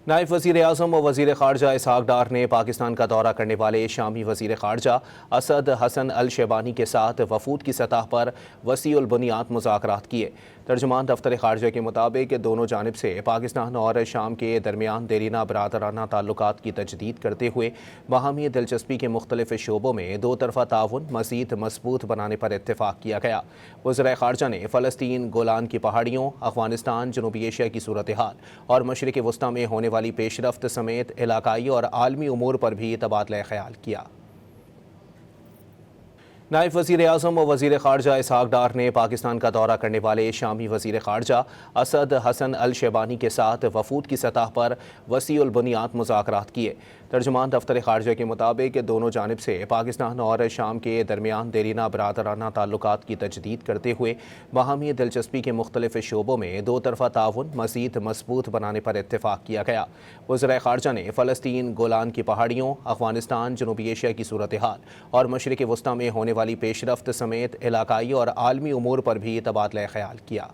نائب وزیر اعظم و وزیر خارجہ اسحاق ڈار نے پاکستان کا دورہ کرنے والے شامی وزیر خارجہ اسد حسن الشیبانی کے ساتھ وفود کی سطح پر وسیع البنیاد مذاکرات کیے۔ ترجمان دفتر خارجہ کے مطابق دونوں جانب سے پاکستان اور شام کے درمیان دیرینہ برادرانہ تعلقات کی تجدید کرتے ہوئے باہمی دلچسپی کے مختلف شعبوں میں دو طرفہ تعاون مزید مضبوط بنانے پر اتفاق کیا گیا۔ وزرائے خارجہ نے فلسطین، گولان کی پہاڑیوں، افغانستان، جنوبی ایشیا کی صورتحال اور مشرق وسطیٰ میں ہونے والی پیش رفت سمیت علاقائی اور عالمی امور پر بھی تبادلہ خیال کیا۔ نائب وزیر اعظم و وزیر خارجہ اسحاق ڈار نے پاکستان کا دورہ کرنے والے شامی وزیر خارجہ اسد حسن الشیبانی کے ساتھ وفود کی سطح پر وسیع البنیاد مذاکرات کیے۔ ترجمان دفتر خارجہ کے مطابق دونوں جانب سے پاکستان اور شام کے درمیان دیرینہ برادرانہ تعلقات کی تجدید کرتے ہوئے باہمی دلچسپی کے مختلف شعبوں میں دو طرفہ تعاون مزید مضبوط بنانے پر اتفاق کیا گیا۔ وزرائے خارجہ نے فلسطین، گولان کی پہاڑیوں، افغانستان، جنوبی ایشیا کی صورتحال اور مشرق وسطیٰ میں ہونے والی پیش رفت سمیت علاقائی اور عالمی امور پر بھی تبادلہ خیال کیا۔